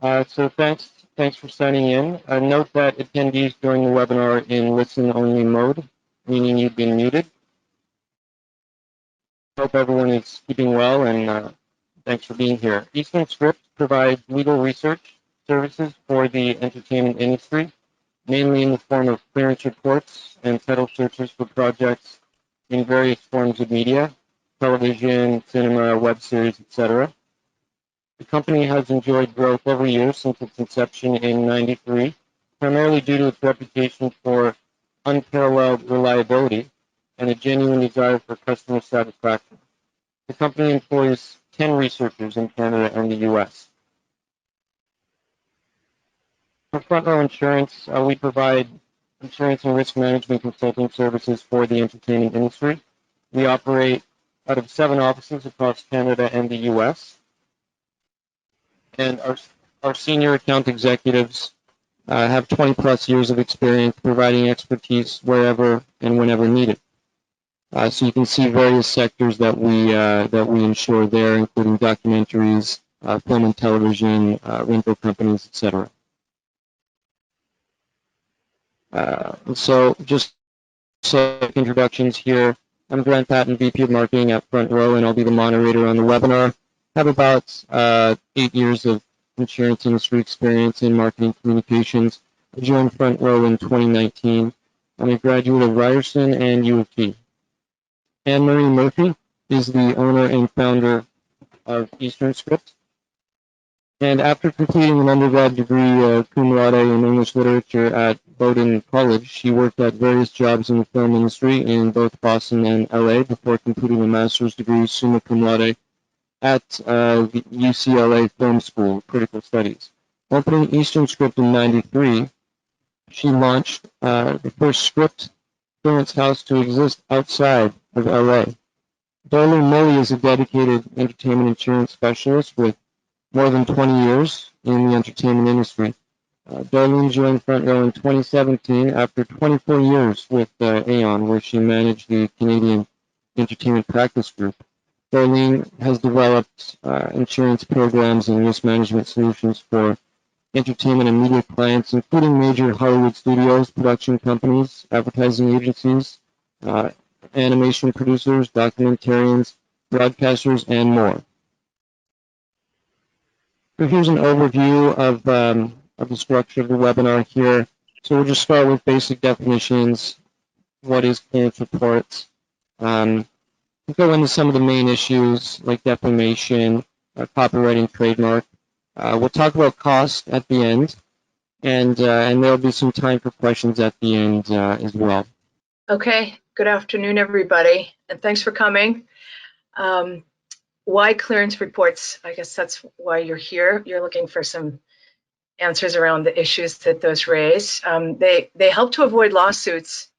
So thanks for signing in. Note that attendees during the webinar in listen-only mode, meaning you've been muted. Hope everyone is keeping well, and thanks for being here. Eastern Script provides legal research services for the entertainment industry, mainly in the form of clearance reports and title searches for projects in various forms of media, television, cinema, web series, etc. The company has enjoyed growth every year since its inception in '93, primarily due to its reputation for unparalleled reliability and a genuine desire for customer satisfaction. The company employs 10 researchers in Canada and the US. For Front Row Insurance, we provide insurance and risk management consulting services for the entertainment industry. We operate out of 7 offices across Canada and the US. And our senior account executives have 20 plus years of experience providing expertise wherever and whenever needed. So you can see various sectors that we insure there, including documentaries, film and television, rental companies, etc. So just introductions here. I'm Grant Patton, VP of Marketing at Front Row, and I'll be the moderator on the webinar. I have about 8 years of insurance industry experience in marketing communications. I joined Front Row in 2019. I'm a graduate of Ryerson and U of T. Anne-Marie Murphy is the owner and founder of Eastern Script. And after completing an undergrad degree cum laude in English literature at Bowdoin College, she worked at various jobs in the film industry in both Boston and LA before completing a master's degree summa cum laude at the UCLA Film School, Critical Studies. Opening Eastern Script in '93, she launched the first script clearance house to exist outside of LA. Darlene Milley is a dedicated entertainment insurance specialist with more than 20 years in the entertainment industry. Darlene joined Front Row in 2017 after 24 years with Aon, where she managed the Canadian Entertainment Practice Group. Darlene has developed insurance programs and risk management solutions for entertainment and media clients, including major Hollywood studios, production companies, advertising agencies, animation producers, documentarians, broadcasters, and more. So here's an overview of the structure of the webinar here. So we'll just start with basic definitions. What is clearance reports? We'll go into some of the main issues like defamation, copyright and trademark. We'll talk about cost at the end, and there'll be some time for questions at the end as well. Okay, good afternoon, everybody, and thanks for coming. Why clearance reports? I guess that's why you're here. You're looking for some answers around the issues that those raise. They help to avoid lawsuits,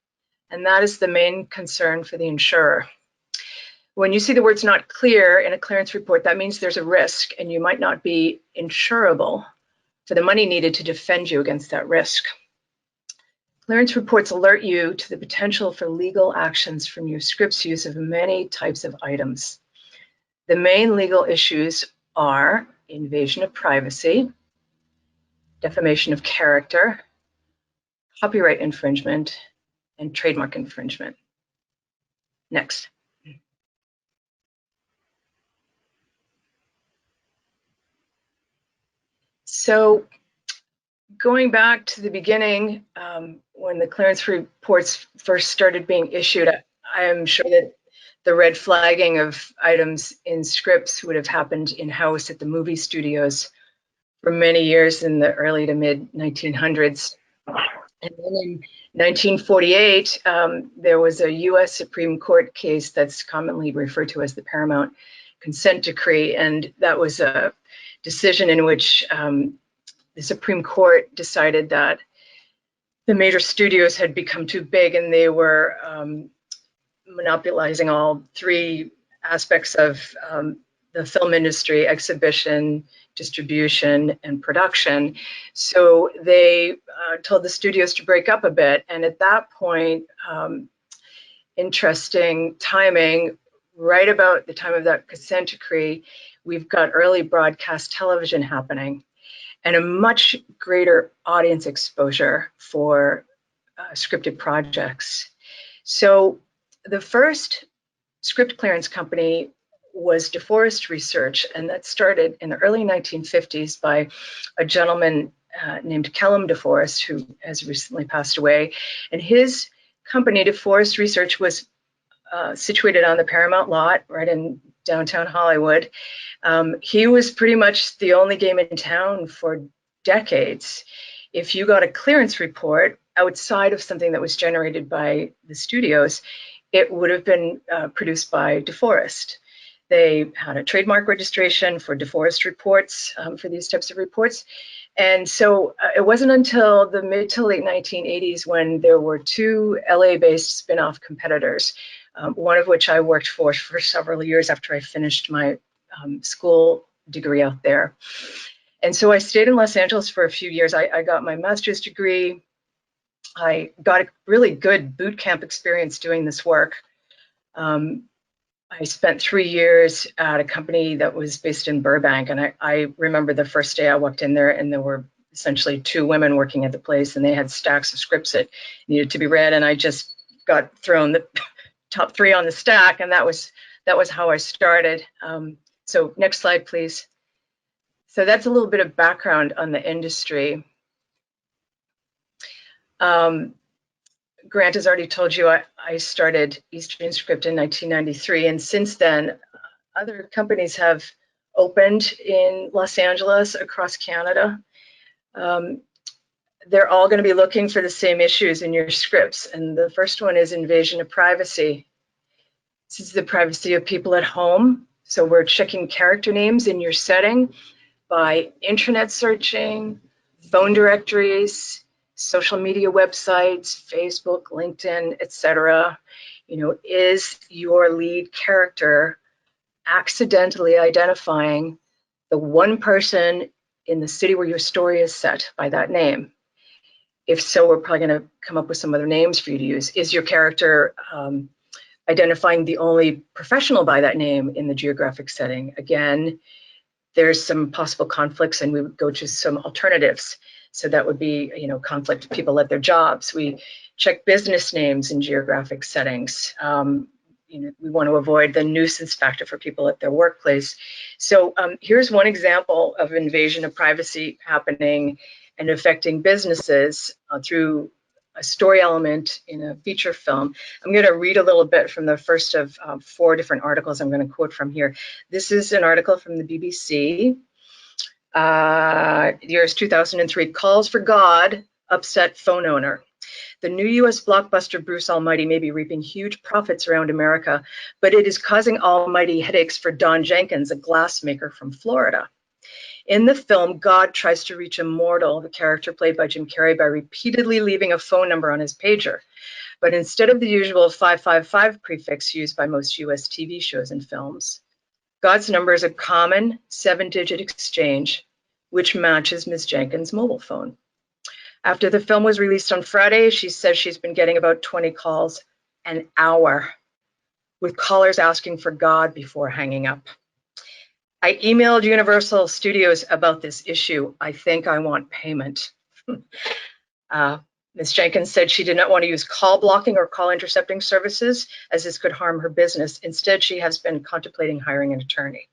and that is the main concern for the insurer. When you see the words not clear in a clearance report, that means there's a risk and you might not be insurable for the money needed to defend you against that risk. Clearance reports alert you to the potential for legal actions from your script's use of many types of items. The main legal issues are invasion of privacy, defamation of character, copyright infringement, and trademark infringement. Next. So going back to the beginning, when the clearance reports first started being issued, I am sure that the red flagging of items in scripts would have happened in-house at the movie studios for many years in the early to mid 1900s. And then in 1948, there was a US Supreme Court case that's commonly referred to as the Paramount Consent Decree, and that was a decision in which the Supreme Court decided that the major studios had become too big and they were monopolizing all three aspects of the film industry: exhibition, distribution, and production. So they told the studios to break up a bit. And at that point, interesting timing, right about the time of that consent decree, we've got early broadcast television happening. and a much greater audience exposure for scripted projects. So the first script clearance company was DeForest Research, and that started in the early 1950s by a gentleman named Kellum DeForest, who has recently passed away. And his company, DeForest Research, was situated on the Paramount lot right in downtown Hollywood. He was pretty much the only game in town for decades. If you got a clearance report outside of something that was generated by the studios, it would have been produced by DeForest. They had a trademark registration for DeForest reports, for these types of reports. And so it wasn't until the mid to late 1980s when there were two LA-based spin-off competitors, one of which I worked for several years after I finished my school degree out there. And so I stayed in Los Angeles for a few years. I got my master's degree. I got a really good boot camp experience doing this work. I spent 3 years at a company that was based in Burbank, and I remember the first day I walked in there, and there were essentially two women working at the place, and they had stacks of scripts that needed to be read, and I just got thrown the top 3 on the stack, and that was how I started. So next slide, please. So that's a little bit of background on the industry. Grant has already told you I started Eastern Script in 1993, and since then, other companies have opened in Los Angeles, across Canada. They're all going to be looking for the same issues in your scripts, and the first one is invasion of privacy. This is the privacy of people at home, so we're checking character names in your setting by internet searching, phone directories, social media websites, Facebook, LinkedIn, etc. Is your lead character accidentally identifying the one person in the city where your story is set by that name? If so, we're probably going to come up with some other names for you to use. Is your character identifying the only professional by that name in the geographic setting? Again, there's some possible conflicts, and we would go to some alternatives. So that would be, conflict, people at their jobs. We check business names in geographic settings. We want to avoid the nuisance factor for people at their workplace. So here's one example of invasion of privacy happening and affecting businesses through a story element in a feature film. I'm going to read a little bit from the first of 4 different articles I'm going to quote from here. This is an article from the BBC. The year is 2003. Calls for God upset phone owner. The new U.S. blockbuster Bruce Almighty may be reaping huge profits around America, but it is causing almighty headaches for Don Jenkins, a glassmaker from Florida. In the film, God tries to reach a mortal, the character played by Jim Carrey, by repeatedly leaving a phone number on his pager. But instead of the usual 555 prefix used by most U.S. TV shows and films, God's number is a common 7-digit exchange, which matches Ms. Jenkins' mobile phone. After the film was released on Friday, she says she's been getting about 20 calls an hour, with callers asking for God before hanging up. I emailed Universal Studios about this issue. I think I want payment. Ms. Jenkins said she did not want to use call blocking or call intercepting services, as this could harm her business. Instead, she has been contemplating hiring an attorney.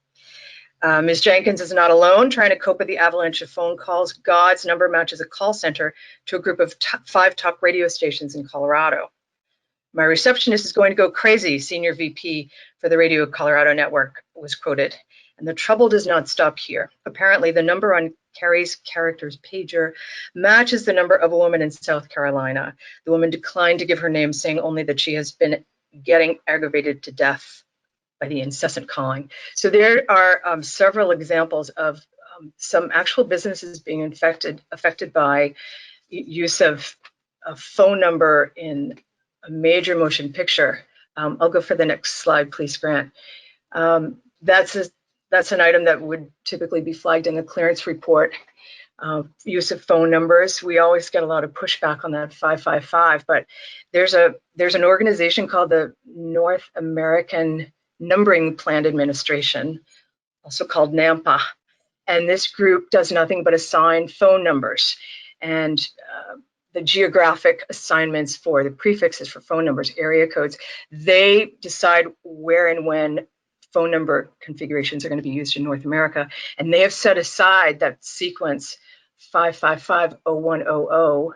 Ms. Jenkins is not alone trying to cope with the avalanche of phone calls. God's number matches a call center to a group of 5 talk radio stations in Colorado. My receptionist is going to go crazy, Senior VP for the Radio Colorado Network was quoted. And the trouble does not stop here. Apparently, the number on Carrie's character's pager matches the number of a woman in South Carolina. The woman declined to give her name, saying only that she has been getting aggravated to death by the incessant calling. So there are several examples of some actual businesses being affected by use of a phone number in a major motion picture. I'll go for the next slide, please, Grant. That's an item that would typically be flagged in the clearance report. Use of phone numbers. We always get a lot of pushback on that 555, but there's an organization called the North American Numbering Plan Administration, also called NAMPA, And this group does nothing but assign phone numbers. And the geographic assignments for the prefixes for phone numbers, area codes, they decide where and when phone number configurations are going to be used in North America. And they have set aside that sequence 555-0100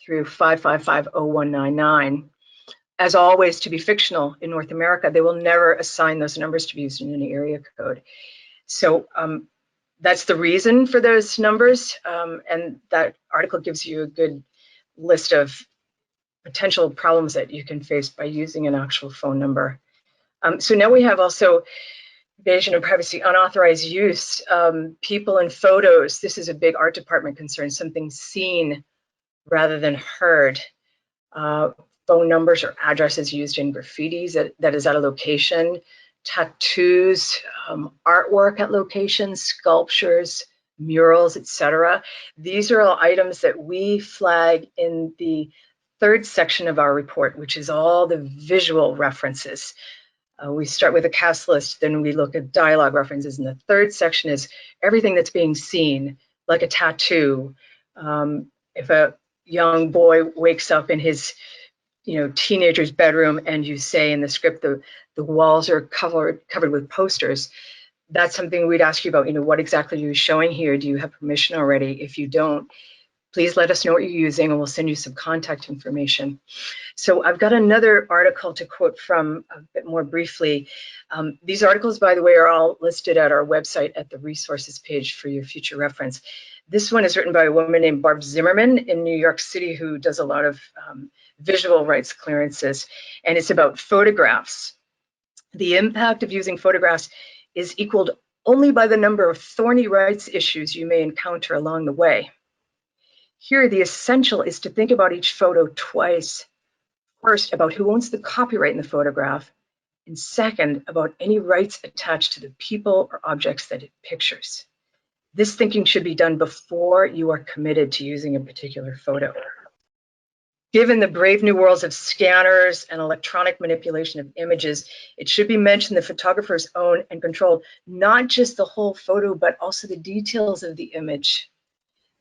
through 555-0199 as always to be fictional in North America. They will never assign those numbers to be used in any area code. So that's the reason for those numbers. And that article gives you a good list of potential problems that you can face by using an actual phone number. So now we have also invasion of privacy, unauthorized use, people and photos. This is a big art department concern, something seen rather than heard. Phone numbers or addresses used in graffitis that is at a location, tattoos, artwork at locations, sculptures, murals, etc. These are all items that we flag in the third section of our report, which is all the visual references. We start with a cast list, then we look at dialogue references, and the third section is everything that's being seen, like a tattoo. If a young boy wakes up in his teenager's bedroom and you say in the script the walls are covered with posters, that's something we'd ask you about. What exactly are you showing here? Do you have permission already? If you don't, please let us know what you're using and we'll send you some contact information. So I've got another article to quote from a bit more briefly. These articles, by the way, are all listed at our website at the resources page for your future reference. This one is written by a woman named Barb Zimmerman in New York City, who does a lot of visual rights clearances, and it's about photographs. The impact of using photographs is equaled only by the number of thorny rights issues you may encounter along the way. Here, the essential is to think about each photo twice. First, about who owns the copyright in the photograph, and second, about any rights attached to the people or objects that it pictures. This thinking should be done before you are committed to using a particular photo. Given the brave new worlds of scanners and electronic manipulation of images, it should be mentioned the photographer's own and control not just the whole photo, but also the details of the image.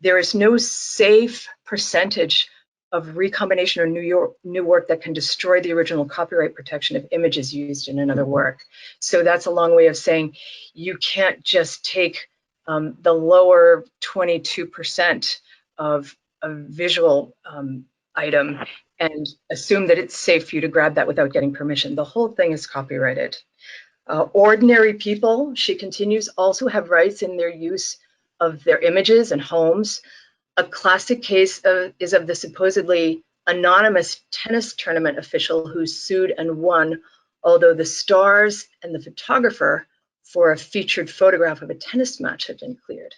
There is no safe percentage of recombination or new work that can destroy the original copyright protection of images used in another work. So that's a long way of saying you can't just take the lower 22% of a visual item and assume that it's safe for you to grab that without getting permission. The whole thing is copyrighted. Ordinary people, she continues, also have rights in their use of their images and homes. A classic case is of the supposedly anonymous tennis tournament official who sued and won, although the stars and the photographer for a featured photograph of a tennis match had been cleared.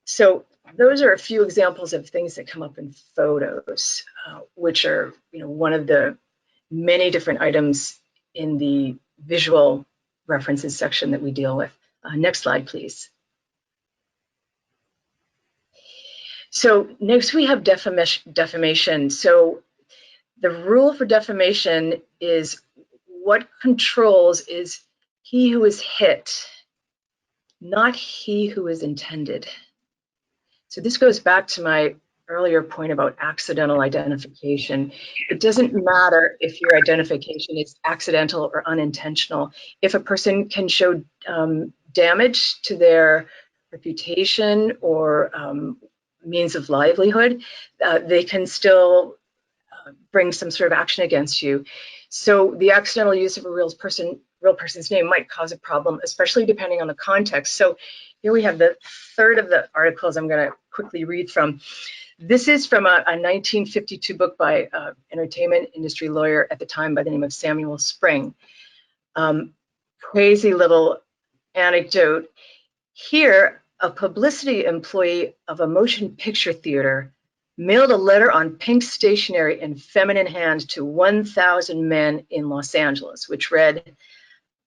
So those are a few examples of things that come up in photos, which are one of the many different items in the visual references section that we deal with. Next slide, please. So next we have defamation. So the rule for defamation is what controls is he who is hit, not he who is intended. So this goes back to my earlier point about accidental identification. It doesn't matter if your identification is accidental or unintentional. If a person can show damage to their reputation or means of livelihood, they can still bring some sort of action against you. So the accidental use of a real person's name might cause a problem, especially depending on the context. So here we have the third of the articles I'm going to quickly read from. This is from a 1952 book by an entertainment industry lawyer at the time by the name of Samuel Spring. Crazy little anecdote. Here, a publicity employee of a motion picture theater mailed a letter on pink stationery in feminine hand to 1,000 men in Los Angeles, which read,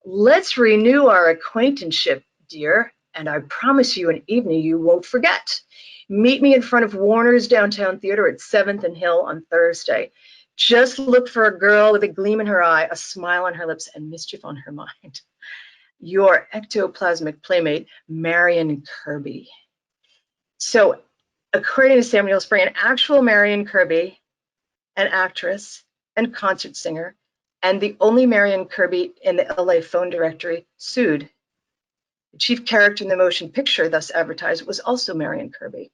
"Let's renew our acquaintanceship, dear, and I promise you an evening you won't forget. Meet me in front of Warner's Downtown Theater at 7th and Hill on Thursday. Just look for a girl with a gleam in her eye, a smile on her lips, and mischief on her mind." your ectoplasmic playmate, Marion Kirby. So according to Samuel Spring, an actual Marion Kirby, an actress and concert singer, and the only Marion Kirby in the LA phone directory, sued. The chief character in the motion picture thus advertised was also Marion Kirby.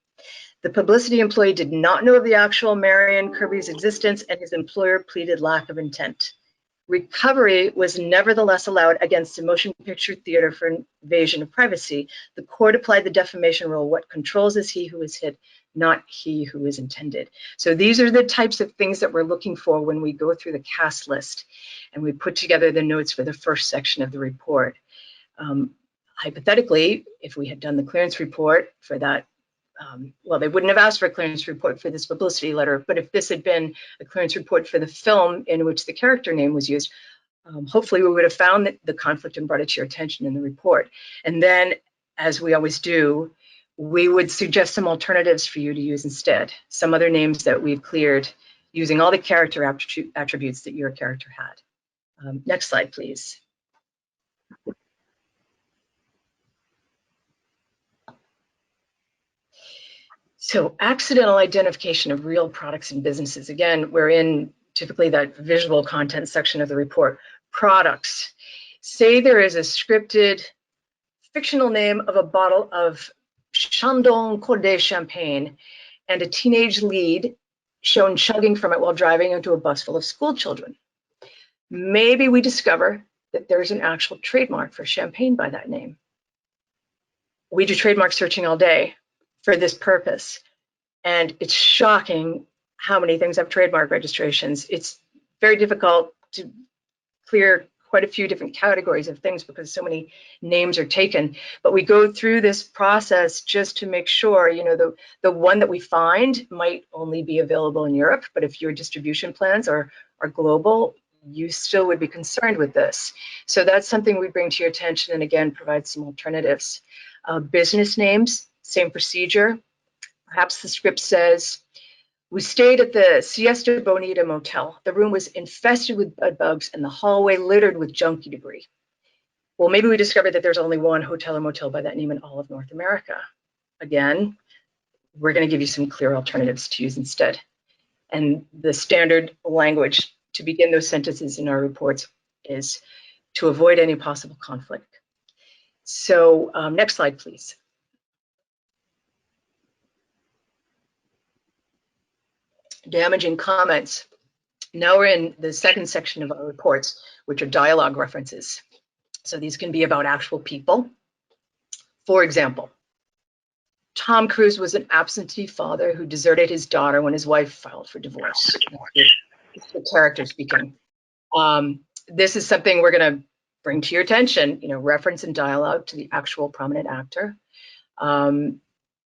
The publicity employee did not know of the actual Marion Kirby's existence, and his employer pleaded lack of intent. Recovery was nevertheless allowed against a motion picture theater for invasion of privacy. The court applied the defamation rule. What controls is he who is hit, not he who is intended. So these are the types of things that we're looking for when we go through the cast list and we put together the notes for the first section of the report. Hypothetically, if we had done the clearance report for that, well, they wouldn't have asked for a clearance report for this publicity letter, but if this had been a clearance report for the film in which the character name was used, hopefully we would have found the conflict and brought it to your attention in the report. And then, as we always do, we would suggest some alternatives for you to use instead, some other names that we've cleared using all the character attributes that your character had. Next slide, please. So accidental identification of real products and businesses. Again, we're in typically that visual content section of the report. Products. Say there is a scripted fictional name of a bottle of Chandon Cordé champagne and a teenage lead shown chugging from it while driving into a bus full of school children. Maybe we discover that there's an actual trademark for champagne by that name. We do trademark searching all day for this purpose. And it's shocking how many things have trademark registrations. It's very difficult to clear quite a few different categories of things because so many names are taken. But we go through this process just to make sure, you know, the one that we find might only be available in Europe, but if your distribution plans are global, you still would be concerned with this. So that's something we bring to your attention and again, provide some alternatives. Business names, same procedure. Perhaps the script says, we stayed at the Siesta Bonita Motel. The room was infested with bed bugs and the hallway littered with junky debris. Well, maybe we discovered that there's only one hotel or motel by that name in all of North America. Again, we're going to give you some clear alternatives to use instead. And the standard language to begin those sentences in our reports is to avoid any possible conflict. So next slide, please. Damaging comments. Now we're in the second section of our reports, which are dialogue references. So these can be about actual people. For example, Tom Cruise was an absentee father who deserted his daughter when his wife filed for divorce. It's the character speaking. This is something we're going to bring to your attention, you know, reference and dialogue to the actual prominent actor,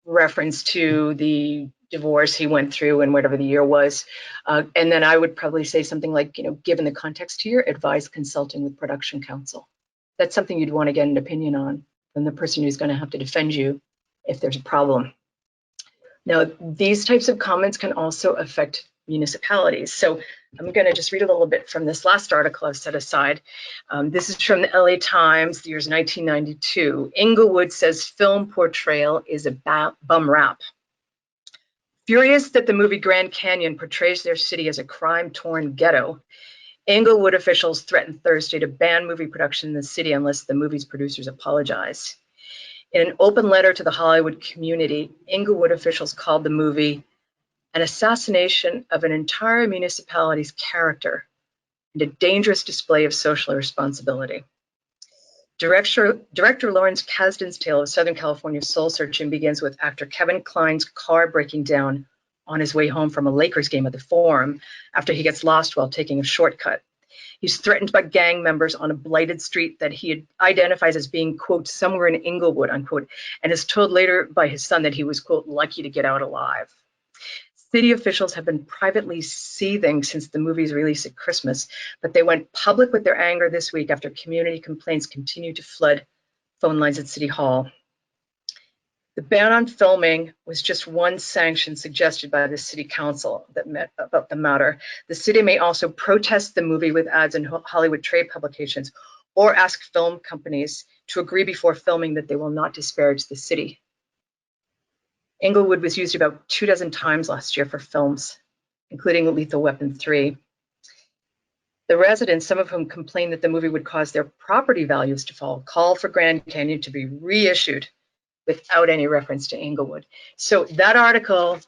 reference to the divorce he went through and whatever the year was. And then I would probably say something like, you know, given the context here, advise consulting with production counsel. That's something you'd want to get an opinion on from the person who's going to have to defend you if there's a problem. Now, these types of comments can also affect municipalities. So I'm going to just read a little bit from this last article I've set aside. This is from the LA Times, the year's 1992. Inglewood says film portrayal is a bum rap. Furious that the movie Grand Canyon portrays their city as a crime-torn ghetto, Inglewood officials threatened Thursday to ban movie production in the city unless the movie's producers apologize. In an open letter to the Hollywood community, Inglewood officials called the movie an assassination of an entire municipality's character and a dangerous display of social irresponsibility. Director Lawrence Kasdan's tale of Southern California soul searching begins with actor Kevin Kline's car breaking down on his way home from a Lakers game at the Forum after he gets lost while taking a shortcut. He's threatened by gang members on a blighted street that he identifies as being, quote, somewhere in Inglewood, unquote, and is told later by his son that he was, quote, lucky to get out alive. City officials have been privately seething since the movie's release at Christmas, but they went public with their anger this week after community complaints continue to flood phone lines at City Hall. The ban on filming was just one sanction suggested by the City Council that met about the matter. The city may also protest the movie with ads in Hollywood trade publications or ask film companies to agree before filming that they will not disparage the city. Englewood was used about 24 times last year for films, including Lethal Weapon 3. The residents, some of whom complained that the movie would cause their property values to fall, called for Grand Canyon to be reissued without any reference to Englewood. So that article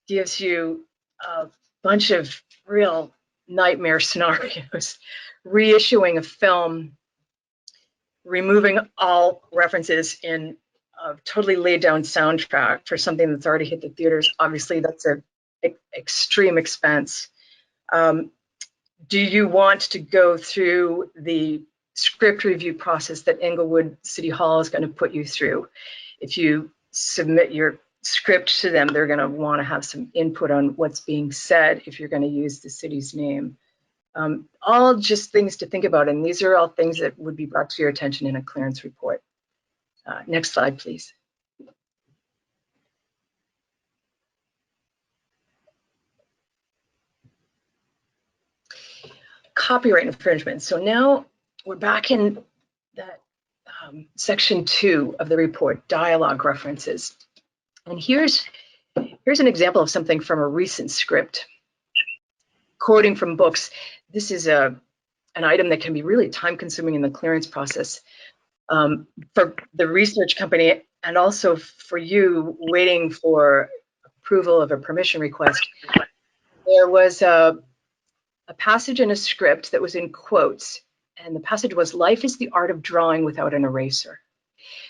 gives you a bunch of real nightmare scenarios. Reissuing a film, removing all references in a totally laid down soundtrack for something that's already hit the theaters. Obviously, that's an extreme expense. Do you want to go through the script review process that Englewood City Hall is going to put you through? If you submit your script to them, they're going to want to have some input on what's being said if you're going to use the city's name. All just things to think about, and these are all things that would be brought to your attention in a clearance report. Next slide, please. Copyright infringement. So now we're back in that section 2 of the report, dialogue references. And here's an example of something from a recent script. Quoting from books, this is an item that can be really time-consuming in the clearance process. For the research company and also for you waiting for approval of a permission request, there was a passage in a script that was in quotes, and the passage was, "Life is the art of drawing without an eraser."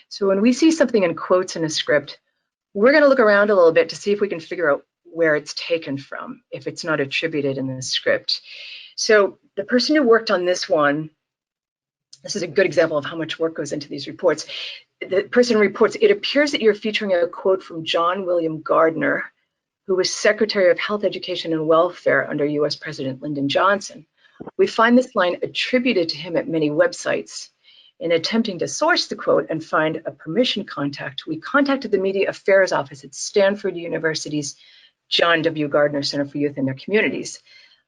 So when we see something in quotes in a script, we're going to look around a little bit to see if we can figure out where it's taken from, if it's not attributed in the script. So the person who worked on this one, this is a good example of how much work goes into these reports. The person reports, "It appears that you're featuring a quote from John William Gardner, who was Secretary of Health, Education, and Welfare under US President Lyndon Johnson. We find this line attributed to him at many websites. In attempting to source the quote and find a permission contact, we contacted the Media Affairs Office at Stanford University's John W. Gardner Center for Youth in Their Communities.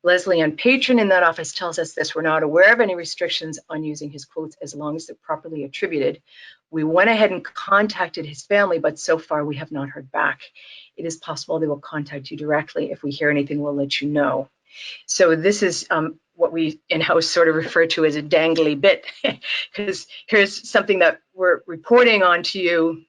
Leslie Ann Patron in that office tells us this. We're not aware of any restrictions on using his quotes as long as they're properly attributed. We went ahead and contacted his family, but so far we have not heard back. It is possible they will contact you directly. If we hear anything, we'll let you know." So this is what we in-house sort of refer to as a dangly bit, because here's something that we're reporting on to you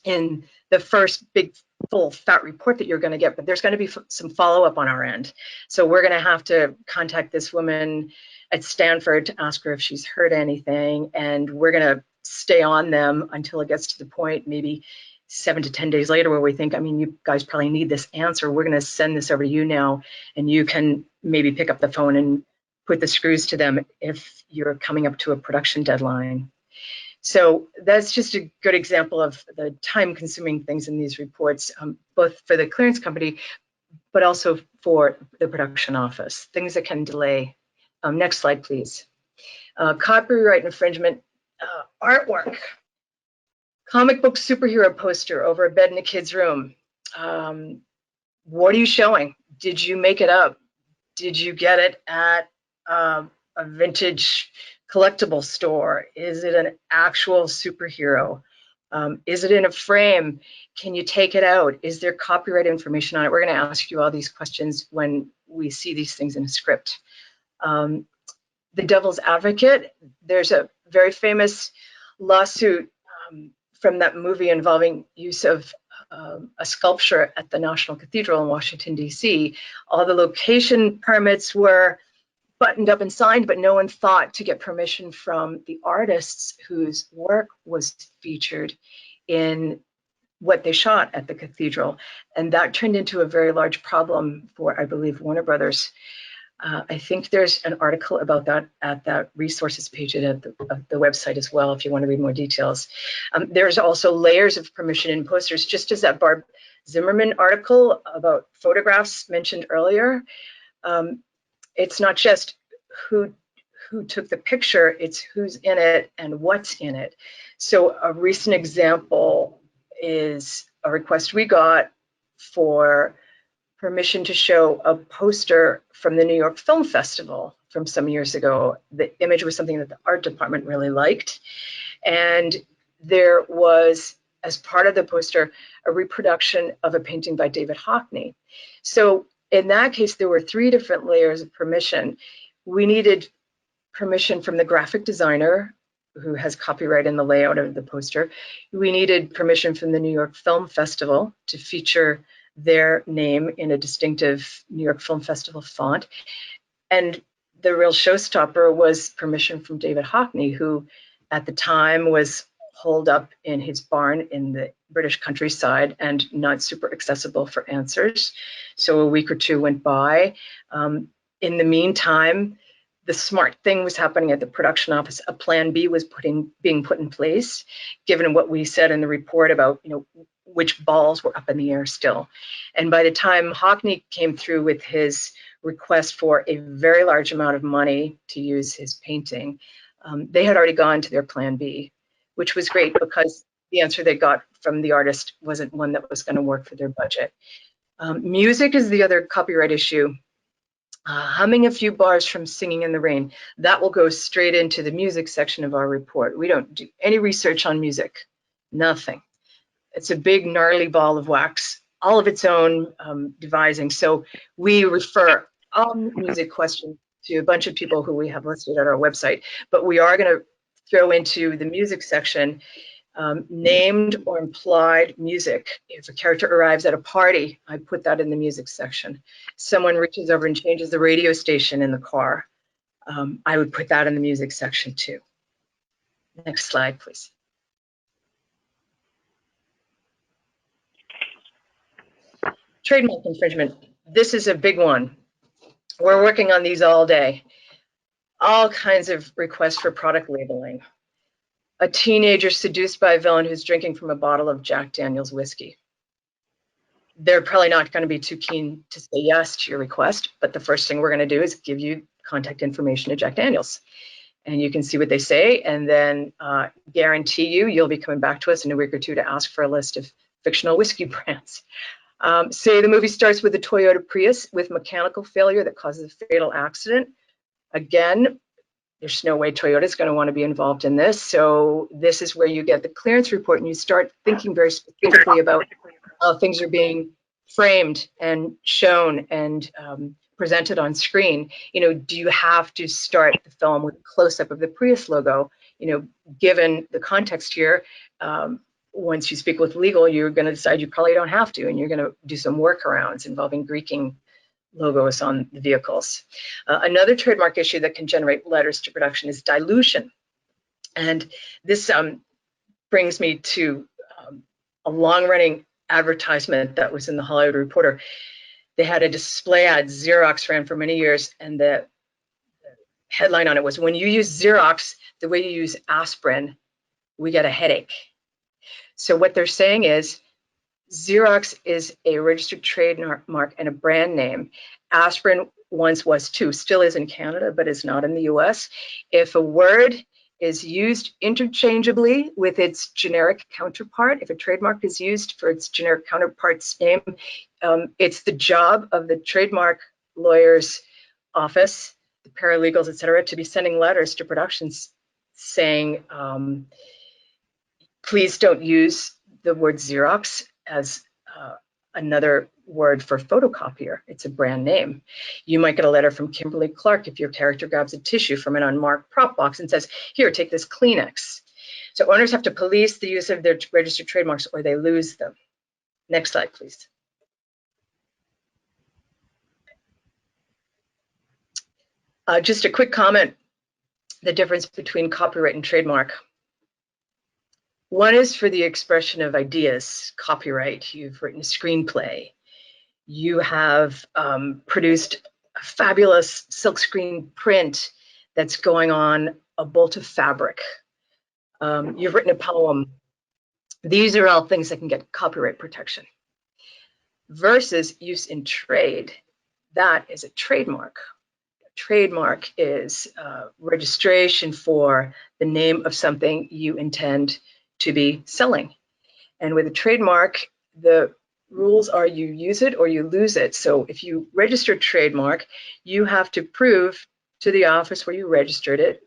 in the first big full fat report that you're going to get, but there's going to be some follow-up on our end. So we're going to have to contact this woman at Stanford to ask her if she's heard anything, and we're going to stay on them until it gets to the point, maybe 7 to 10 days later, where we think, I mean, you guys probably need this answer. We're going to send this over to you now, and you can maybe pick up the phone and put the screws to them if you're coming up to a production deadline. So that's just a good example of the time-consuming things in these reports, both for the clearance company, but also for the production office, things that can delay. Next slide, please. Copyright infringement, artwork. Comic book superhero poster over a bed in a kid's room. What are you showing? Did you make it up? Did you get it at a vintage collectible store? Is it an actual superhero? Is it in a frame? Can you take it out? Is there copyright information on it? We're going to ask you all these questions when we see these things in a script. The devil's advocate, there's a very famous lawsuit from that movie involving use of a sculpture at the National Cathedral in Washington, D.C. All the location permits were buttoned up and signed, but no one thought to get permission from the artists whose work was featured in what they shot at the cathedral. And that turned into a very large problem for, I believe, Warner Brothers. I think there's an article about that at that resources page at the website as well, if you want to read more details. There's also layers of permission in posters, just as that Barb Zimmerman article about photographs mentioned earlier. It's not just who took the picture, it's who's in it and what's in it. So a recent example is a request we got for permission to show a poster from the New York Film Festival from some years ago. The image was something that the art department really liked. And there was, as part of the poster, a reproduction of a painting by David Hockney. So in that case, there were 3 different layers of permission. We needed permission from the graphic designer, who has copyright in the layout of the poster. We needed permission from the New York Film Festival to feature their name in a distinctive New York Film Festival font. And the real showstopper was permission from David Hockney, who at the time was holed up in his barn in the British countryside and not super accessible for answers. So a week or 2 went by. In the meantime, the smart thing was happening at the production office. A plan B was being put in place, given what we said in the report about, which balls were up in the air still. And by the time Hockney came through with his request for a very large amount of money to use his painting, they had already gone to their plan B, which was great because the answer they got from the artist wasn't one that was going to work for their budget. Music is the other copyright issue. Humming a few bars from Singing in the Rain, that will go straight into the music section of our report. We don't do any research on music, nothing. It's a big gnarly ball of wax, all of its own devising. So we refer all music questions to a bunch of people who we have listed at our website, but we are going to throw into the music section named or implied music. If a character arrives at a party, I put that in the music section. Someone reaches over and changes the radio station in the car, I would put that in the music section too. Next slide, please. Trademark infringement. This is a big one. We're working on these all day. All kinds of requests for product labeling. A teenager seduced by a villain who's drinking from a bottle of Jack Daniel's whiskey. They're probably not going to be too keen to say yes to your request, but the first thing we're going to do is give you contact information to Jack Daniel's. And you can see what they say, and then guarantee you'll be coming back to us in a week or 2 to ask for a list of fictional whiskey brands. Say the movie starts with a Toyota Prius with mechanical failure that causes a fatal accident. Again, there's no way Toyota's going to want to be involved in this. So this is where you get the clearance report and you start thinking very specifically about how things are being framed and shown and presented on screen. Do you have to start the film with a close-up of the Prius logo? Given the context here, once you speak with legal, you're going to decide you probably don't have to, and you're going to do some workarounds involving Greeking logos on the vehicles. Another trademark issue that can generate letters to production is dilution. And this brings me to a long-running advertisement that was in the Hollywood Reporter. They had a display ad Xerox ran for many years, and the headline on it was, "When you use Xerox the way you use aspirin, we get a headache." So what they're saying is Xerox is a registered trademark and a brand name. Aspirin once was too, still is in Canada, but is not in the US. If a word is used interchangeably with its generic counterpart, if a trademark is used for its generic counterpart's name, it's the job of the trademark lawyer's office, the paralegals, et cetera, to be sending letters to productions saying, please don't use the word Xerox as another word for photocopier. It's a brand name. You might get a letter from Kimberly Clark if your character grabs a tissue from an unmarked prop box and says, "Here, take this Kleenex." So owners have to police the use of their registered trademarks or they lose them. Next slide, please. Just a quick comment, the difference between copyright and trademark. One is for the expression of ideas, copyright. You've written a screenplay. You have produced a fabulous silkscreen print that's going on a bolt of fabric. You've written a poem. These are all things that can get copyright protection. Versus use in trade, that is a trademark. Trademark is registration for the name of something you intend to be selling. And with a trademark, the rules are you use it or you lose it. So if you register trademark, you have to prove to the office where you registered it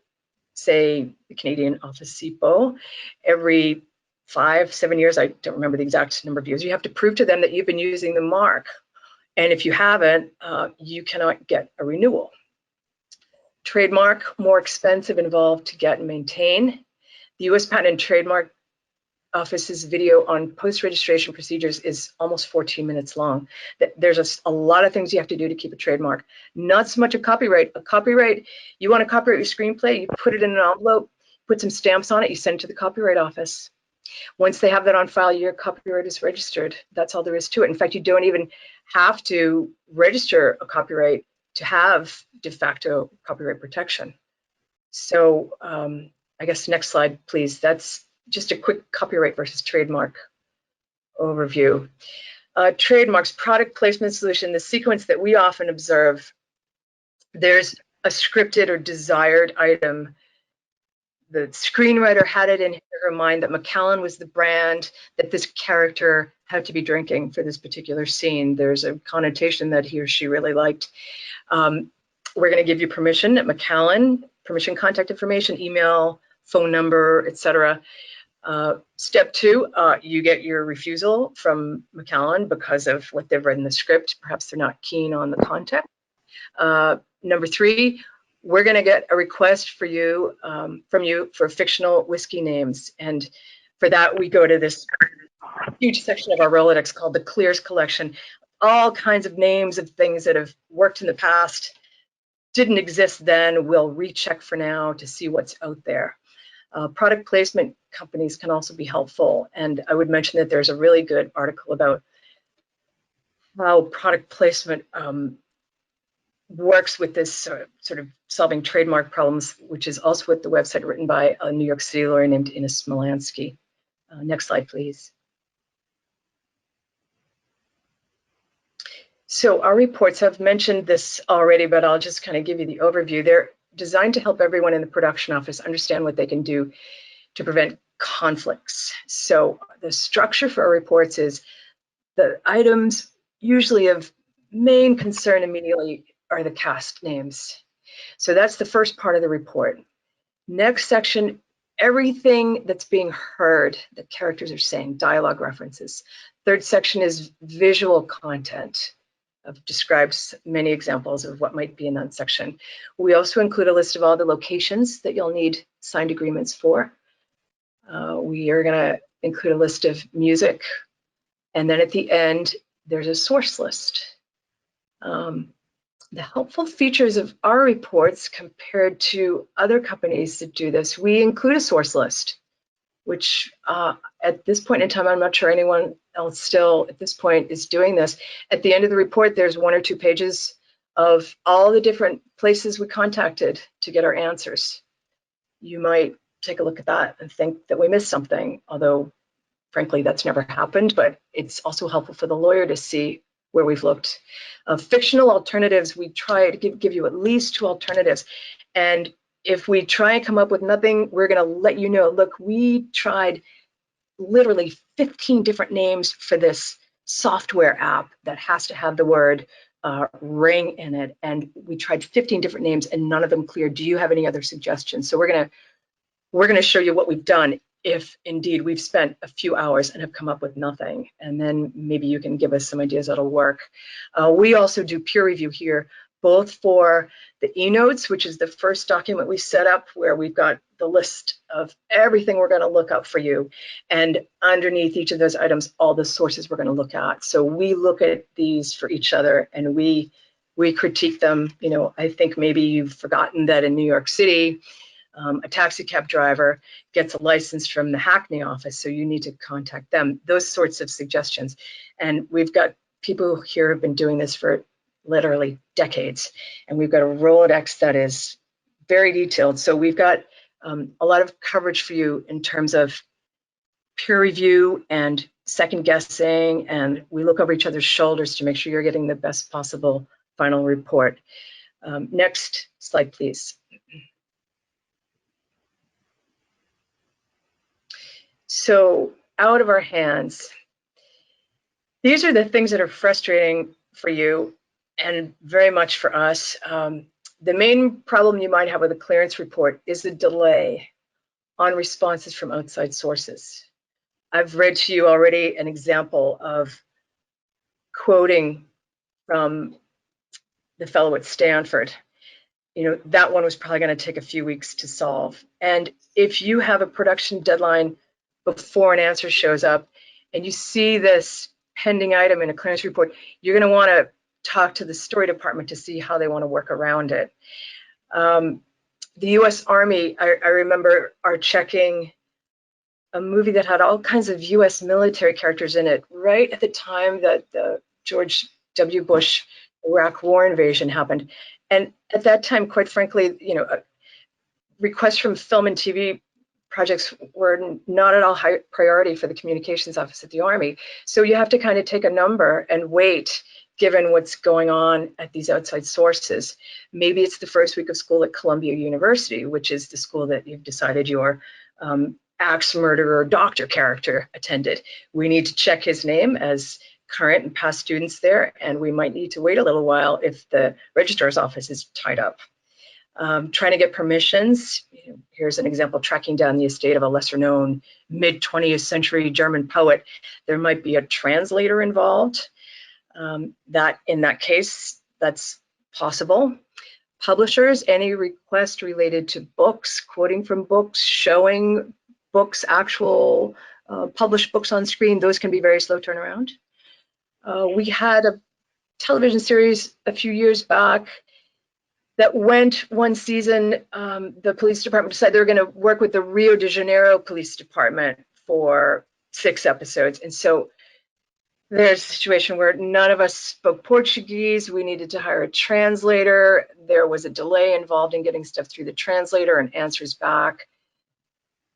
say the Canadian Office CIPO, every 5-7 years, I don't remember the exact number of years, you have to prove to them that you've been using the mark. And if you haven't, you cannot get a renewal. Trademark, more expensive, involved to get and maintain. The US Patent and Trademark Office's video on post-registration procedures is almost 14 minutes long. There's a lot of things you have to do to keep a trademark. Not so much a copyright. A copyright, you want to copyright your screenplay, you put it in an envelope, put some stamps on it, you send it to the Copyright Office. Once they have that on file, your copyright is registered. That's all there is to it. In fact, you don't even have to register a copyright to have de facto copyright protection. So I guess next slide, please. That's just a quick copyright versus trademark overview. Trademarks, product placement solution, the sequence that we often observe, there's a scripted or desired item. The screenwriter had it in her mind that Macallan was the brand that this character had to be drinking for this particular scene. There's a connotation that he or she really liked. We're going to give you permission at Macallan, permission, contact information, email, phone number, etc. Step 2, you get your refusal from Macallan because of what they've read in the script. Perhaps they're not keen on the content. Number 3, we're going to get a request for you from you for fictional whiskey names, and for that we go to this huge section of our Rolodex called the Clears Collection. All kinds of names of things that have worked in the past, didn't exist then. We'll recheck for now to see what's out there. Product placement companies can also be helpful, and I would mention that there's a really good article about how product placement works with this sort of solving trademark problems, which is also at the website written by a New York City lawyer named Ines Smolansky. Next slide, please. So our reports, I've mentioned this already, but I'll just kind of give you the overview. They're designed to help everyone in the production office understand what they can do to prevent conflicts. So the structure for our reports is the items usually of main concern immediately are the cast names. So that's the first part of the report. Next section, everything that's being heard that characters are saying, dialogue references. Third section is visual content. I've described many examples of what might be in that section. We also include a list of all the locations that you'll need signed agreements for. We are going to include a list of music, and then at the end, there's a source list. The helpful features of our reports compared to other companies that do this, we include a source list, which at this point in time, I'm not sure anyone else still at this point is doing this. At the end of the report, there's 1 or 2 pages of all the different places we contacted to get our answers. You might take a look at that and think that we missed something, although frankly, that's never happened, but it's also helpful for the lawyer to see where we've looked. Fictional alternatives, we try to give you at least 2 alternatives. And if we try and come up with nothing, we're going to let you know, look, we tried literally 15 different names for this software app that has to have the word ring in it. And we tried 15 different names and none of them cleared. Do you have any other suggestions? So we're going to show you what we've done if indeed we've spent a few hours and have come up with nothing, and then maybe you can give us some ideas that'll work. We also do peer review here, both for the e-notes, which is the first document we set up where we've got the list of everything we're going to look up for you, and underneath each of those items, all the sources we're going to look at. So we look at these for each other and we critique them. You know, I think maybe you've forgotten that in New York City, a taxi cab driver gets a license from the Hackney office, so you need to contact them. Those sorts of suggestions. And we've got people here who have been doing this for literally decades, and we've got a Rolodex that is very detailed. So we've got a lot of coverage for you in terms of peer review and second guessing, and we look over each other's shoulders to make sure you're getting the best possible final report. Next slide, please. So out of our hands, these are the things that are frustrating for you and very much for us. The main problem you might have with a clearance report is the delay on responses from outside sources. I've read to you already an example of quoting from the fellow at Stanford. That one was probably going to take a few weeks to solve. And if you have a production deadline before an answer shows up and you see this pending item in a clearance report, you're going to want to talk to the story department to see how they want to work around it. The US Army, I remember, are checking a movie that had all kinds of US military characters in it right at the time that the George W. Bush Iraq war invasion happened. And at that time, quite frankly, requests from film and TV projects were not at all high priority for the communications office at the Army. So you have to kind of take a number and wait, given what's going on at these outside sources. Maybe it's the first week of school at Columbia University, which is the school that you've decided your axe murderer doctor character attended. We need to check his name as current and past students there, and we might need to wait a little while if the registrar's office is tied up. Trying to get permissions. Here's an example, tracking down the estate of a lesser known mid-20th century German poet. There might be a translator involved. In that case, that's possible. Publishers, any request related to books, quoting from books, showing books, actual published books on screen, those can be very slow turnaround. We had a television series a few years back that went one season. The police department decided they were going to work with the Rio de Janeiro police department for 6 episodes. And so there's a situation where none of us spoke Portuguese. We needed to hire a translator. There was a delay involved in getting stuff through the translator and answers back.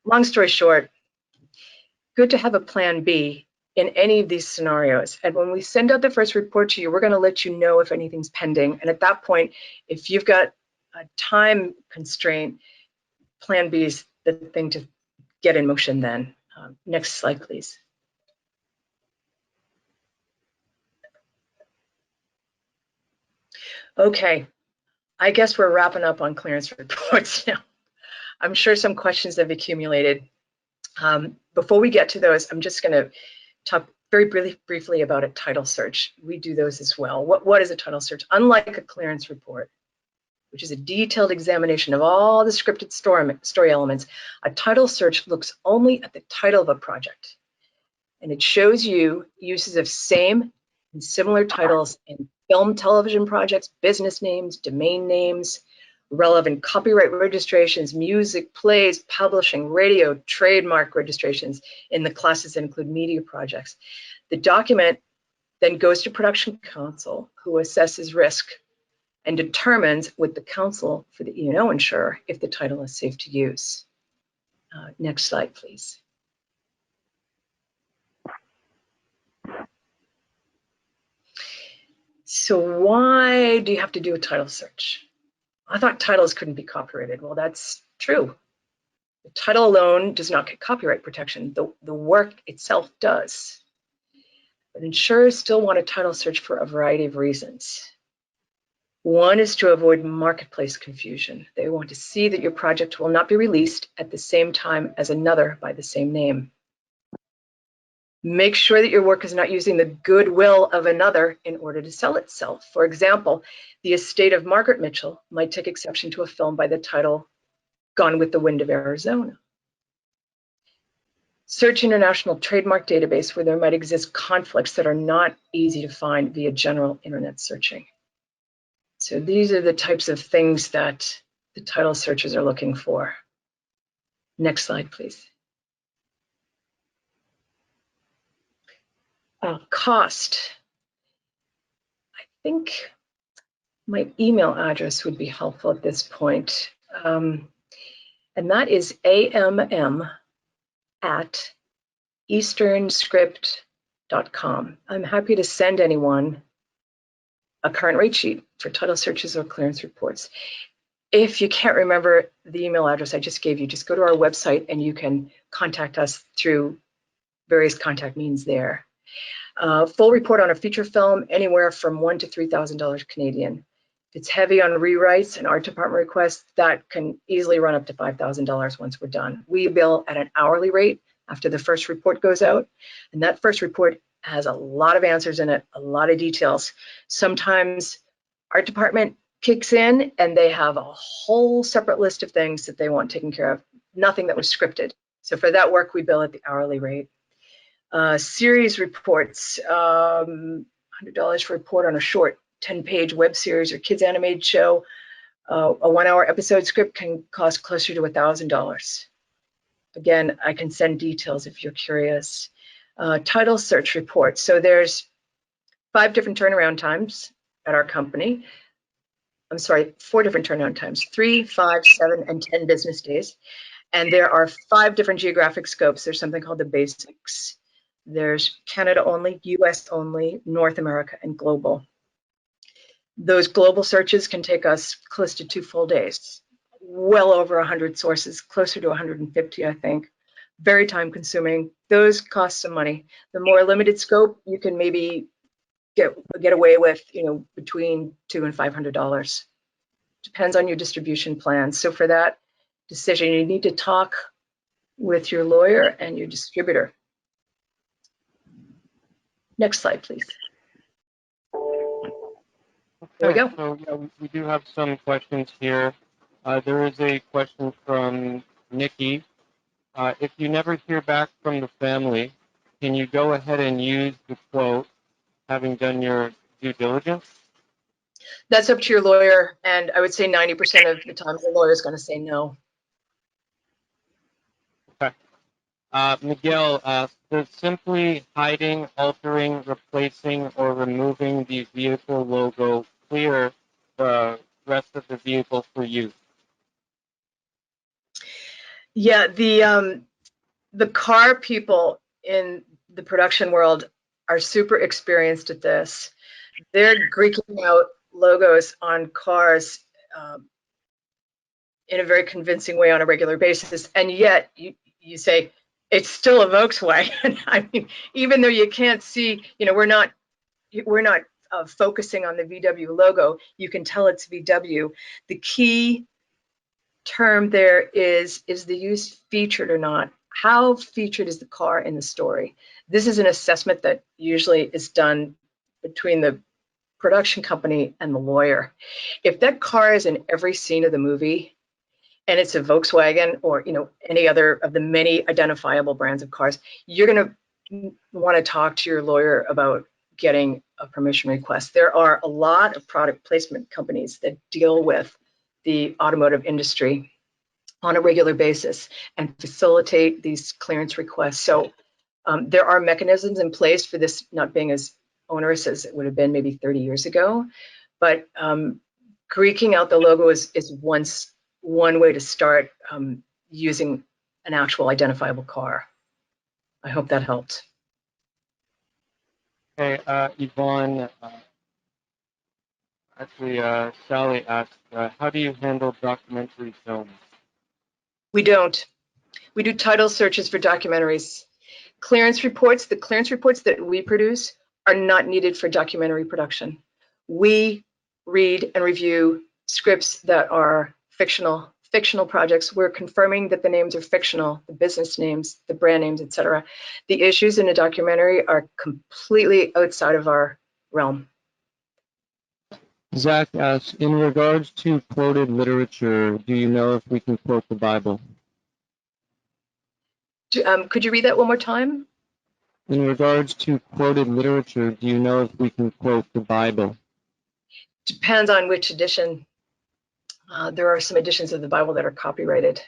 Long story short, good to have a plan B in any of these scenarios. And when we send out the first report to you, we're going to let you know if anything's pending. And at that point, if you've got a time constraint, plan B is the thing to get in motion then. Next slide, please. Okay, I guess we're wrapping up on clearance reports now. I'm sure some questions have accumulated. Before we get to those, I'm just going to talk very briefly about a title search. We do those as well. What is a title search? Unlike a clearance report, which is a detailed examination of all the scripted story elements, a title search looks only at the title of a project. And it shows you uses of same and similar titles in film, television projects, business names, domain names, relevant copyright registrations, music, plays, publishing, radio, trademark registrations in the classes that include media projects. The document then goes to production counsel, who assesses risk and determines with the counsel for the E&O insurer if the title is safe to use. Next slide, please. So why do you have to do a title search? I thought titles couldn't be copyrighted. Well, that's true. The title alone does not get copyright protection. The work itself does. But insurers still want a title search for a variety of reasons. One is to avoid marketplace confusion. They want to see that your project will not be released at the same time as another by the same name. Make sure that your work is not using the goodwill of another in order to sell itself. For example, the estate of Margaret Mitchell might take exception to a film by the title Gone with the Wind of Arizona. Search international trademark database where there might exist conflicts that are not easy to find via general internet searching. So these are the types of things that the title searchers are looking for. Next slide, please. Cost. I think my email address would be helpful at this point. And that is amm@easternscript.com. I'm happy to send anyone a current rate sheet for title searches or clearance reports. If you can't remember the email address I just gave you, just go to our website and you can contact us through various contact means there. Full report on a feature film, anywhere from $1,000 to $3,000 Canadian. it's heavy on rewrites and art department requests, that can easily run up to $5,000 once we're done. We bill at an hourly rate after the first report goes out, and that first report has a lot of answers in it, a lot of details. Sometimes art department kicks in and they have a whole separate list of things that they want taken care of, nothing that was scripted. So for that work, we bill at the hourly rate. Series reports, $100 for a report on a short 10-page web series or kids animated show. A 1-hour episode script can cost closer to $1,000. Again, I can send details if you're curious. Title search reports. So there's 5 different turnaround times at our company. I'm sorry, 4 different turnaround times, 3, 5, 7, and 10 business days. And there are 5 different geographic scopes. There's something called the basics. There's Canada only, US only, North America, and global. Those global searches can take us close to 2 full days. Well over 100 sources, closer to 150, I think. Very time consuming. Those cost some money. The more limited scope, you can maybe get away with, between $200 and $500. Depends on your distribution plan. So for that decision, you need to talk with your lawyer and your distributor. Next slide, please. There we go. So yeah, we do have some questions here. There is a question from Nikki. If you never hear back from the family, can you go ahead and use the quote, having done your due diligence? That's up to your lawyer, and I would say 90% of the time the lawyer is going to say no. Okay. Miguel asks, does simply hiding, altering, replacing, or removing the vehicle logo clear the rest of the vehicle for use? Yeah, the car people in the production world are super experienced at this. They're Greeking out logos on cars in a very convincing way on a regular basis, and yet you say it's still a Volkswagen. I mean, even though you can't see, we're not focusing on the VW logo. You can tell it's VW. The key term there is the use featured or not? How featured is the car in the story? This is an assessment that usually is done between the production company and the lawyer. If that car is in every scene of the movie and it's a Volkswagen or any other of the many identifiable brands of cars, you're going to want to talk to your lawyer about getting a permission request. There are a lot of product placement companies that deal with the automotive industry on a regular basis and facilitate these clearance requests. So there are mechanisms in place for this not being as onerous as it would have been maybe 30 years ago. But Greeking out the logo is one way to start using an actual identifiable car. I hope that helped. Okay, Yvonne, Sally asked, how do you handle documentary films? We don't. We do title searches for documentaries. Clearance reports, the clearance reports that we produce are not needed for documentary production. We read and review scripts that are fictional projects. We're confirming that the names are fictional, the business names, the brand names, etc. The issues in a documentary are completely outside of our realm. Zach asks, in regards to quoted literature, do you know if we can quote the Bible? Could you read that one more time? In regards to quoted literature, do you know if we can quote the Bible? Depends on which edition. There are some editions of the Bible that are copyrighted.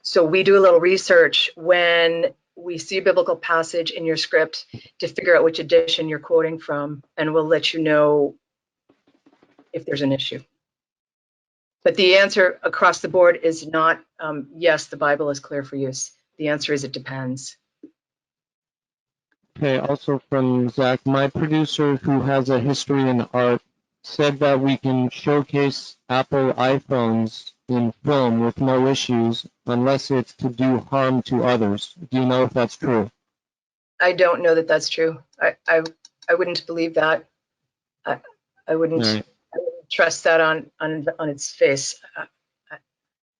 So we do a little research when we see a biblical passage in your script to figure out which edition you're quoting from, and we'll let you know if there's an issue. But the answer across the board is not, yes, the Bible is clear for use. The answer is it depends. Okay, also from Zach, my producer who has a history in art said that we can showcase Apple iPhones in film with no issues unless it's to do harm to others. Do you know if that's true? I don't know that that's true. I wouldn't believe that. I wouldn't trust that on its face.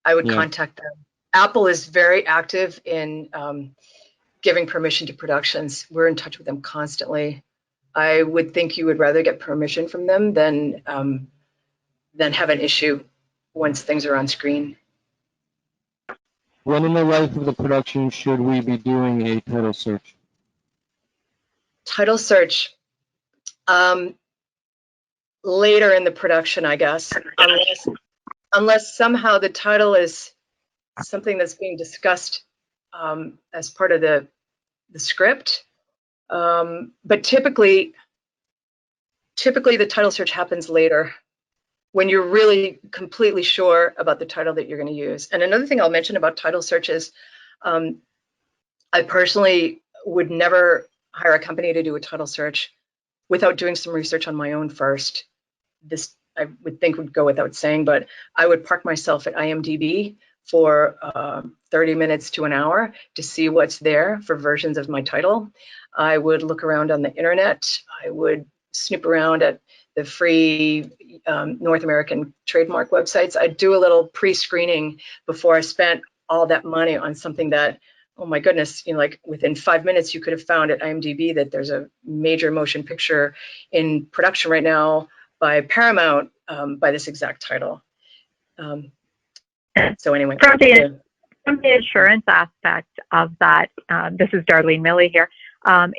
I would contact them. Apple is very active in giving permission to productions. We're in touch with them constantly. I would think you would rather get permission from them than have an issue once things are on screen. When in the life of the production should we be doing a title search? Title search, later in the production, I guess, unless somehow the title is something that's being discussed as part of the script. But typically the title search happens later when you're really completely sure about the title that you're going to use. And another thing I'll mention about title searches, I personally would never hire a company to do a title search without doing some research on my own first. This I would think would go without saying, but I would park myself at IMDb for 30 minutes to an hour to see what's there for versions of my title. I would look around on the internet. I would snoop around at the free North American trademark websites. I'd do a little pre-screening before I spent all that money on something that, oh my goodness, like within 5 minutes you could have found at IMDb that there's a major motion picture in production right now by Paramount by this exact title. So anyway. From the insurance aspect of that, this is Darlene Milley here.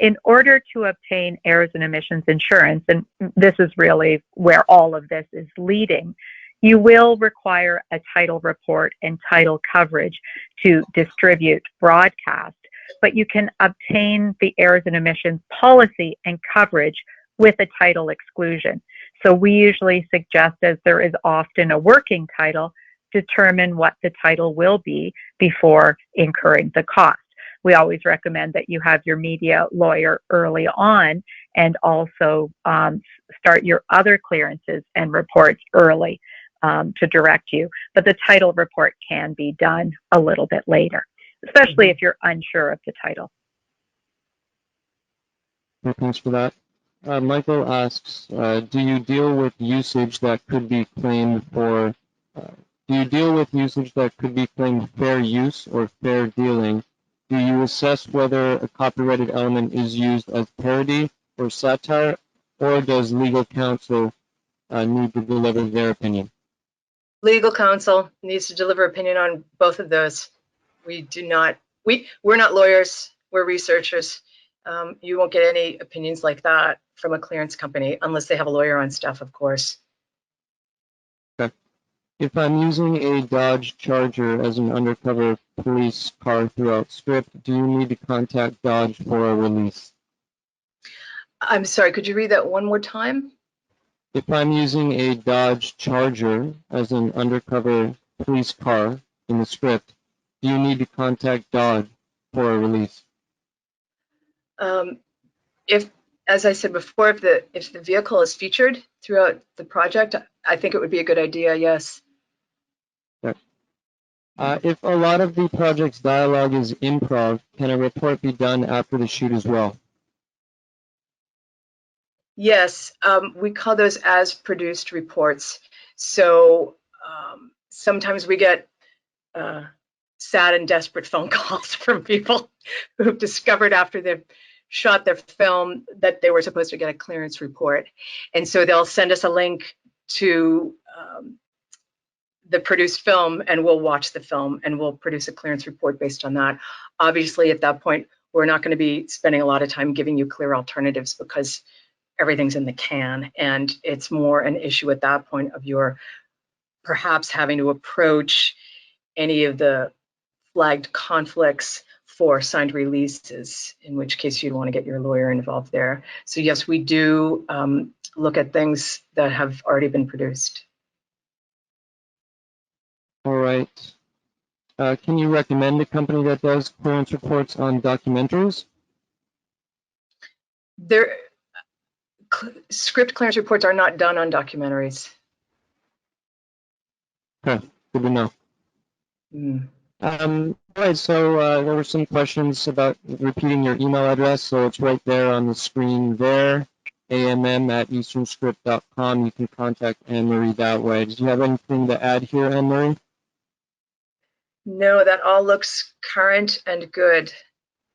In order to obtain errors and omissions insurance, and this is really where all of this is leading, you will require a title report and title coverage to distribute broadcast, but you can obtain the errors and omissions policy and coverage with a title exclusion. So we usually suggest, as there is often a working title, determine what the title will be before incurring the cost. We always recommend that you have your media lawyer early on and also start your other clearances and reports early to direct you. But the title report can be done a little bit later, especially if you're unsure of the title. Thanks for that. Michael asks, do you deal with usage that could be claimed for fair use or fair dealing? Do you assess whether a copyrighted element is used as parody or satire, or does legal counsel need to deliver their opinion? Legal counsel needs to deliver opinion on both of those. We're not lawyers, we're researchers. You won't get any opinions like that from a clearance company unless they have a lawyer on staff, of course. Okay. If I'm using a Dodge Charger as an undercover police car throughout script, do you need to contact Dodge for a release? I'm sorry, could you read that one more time? If I'm using a Dodge Charger as an undercover police car in the script, do you need to contact Dodge for a release? If, as I said before, if the vehicle is featured throughout the project, I think it would be a good idea, yes. Okay. If a lot of the project's dialogue is improv, can a report be done after the shoot as well? Yes, we call those as produced reports. So sometimes we get sad and desperate phone calls from people who've discovered after they've shot their film that they were supposed to get a clearance report. And so they'll send us a link to the produced film, and we'll watch the film and we'll produce a clearance report based on that. Obviously, at that point, we're not going to be spending a lot of time giving you clear alternatives because everything's in the can, and it's more an issue at that point of your perhaps having to approach any of the flagged conflicts for signed releases, in which case you'd want to get your lawyer involved there. So yes, we do look at things that have already been produced. All right. Can you recommend a company that does clearance reports on documentaries? Script clearance reports are not done on documentaries. Okay, good to know. All right, so there were some questions about repeating your email address, so it's right there on the screen there. amm@easternscript.com. You can contact Anne-Marie that way. Did you have anything to add here, Anne-Marie? No, that all looks current and good.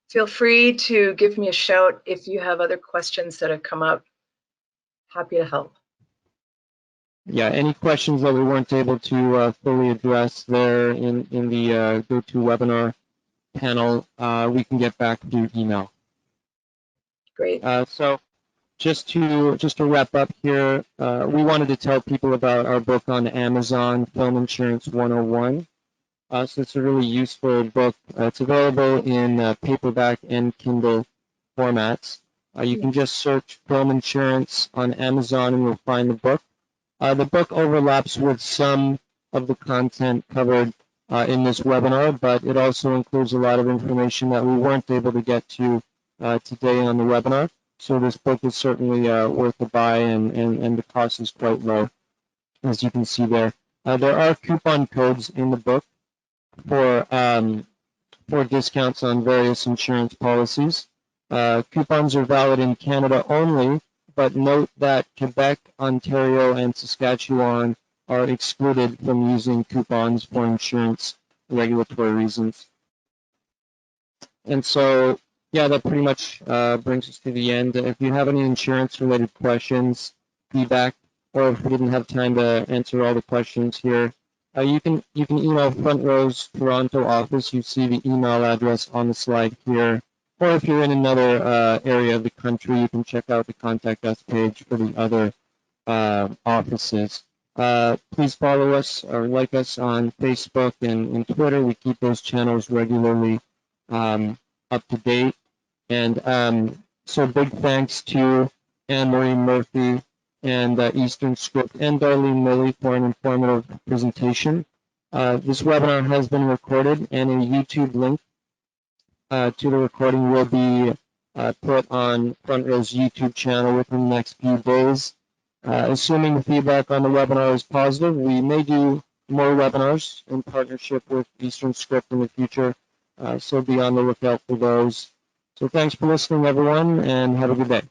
Feel free to give me a shout if you have other questions that have come up. Happy to help. Yeah, any questions that we weren't able to fully address there in the GoToWebinar panel, we can get back through email. Great. So just to wrap up here, we wanted to tell people about our book on Amazon, Film Insurance 101. So it's a really useful book. It's available in paperback and Kindle formats. You can just search Film Insurance on Amazon and you'll find the book. The book overlaps with some of the content covered in this webinar, but it also includes a lot of information that we weren't able to get to today on the webinar. So this book is certainly worth a buy, and the cost is quite low, as you can see there. There are coupon codes in the book for discounts on various insurance policies. Coupons are valid in Canada only, but note that Quebec, Ontario, and Saskatchewan are excluded from using coupons for insurance regulatory reasons. And so, yeah, that pretty much brings us to the end. If you have any insurance-related questions, feedback, or if we didn't have time to answer all the questions here, you can email Front Row's Toronto office. You see the email address on the slide here. Or if you're in another area of the country, you can check out the Contact Us page for the other offices. Please follow us or like us on Facebook and Twitter. We keep those channels regularly up to date. And so big thanks to Anne-Marie Murphy and Eastern Script and Darlene Milley for an informative presentation. This webinar has been recorded, and a YouTube link to the recording will be put on Front Row's YouTube channel within the next few days. Assuming the feedback on the webinar is positive, we may do more webinars in partnership with Eastern Script in the future, so be on the lookout for those. So thanks for listening, everyone, and have a good day.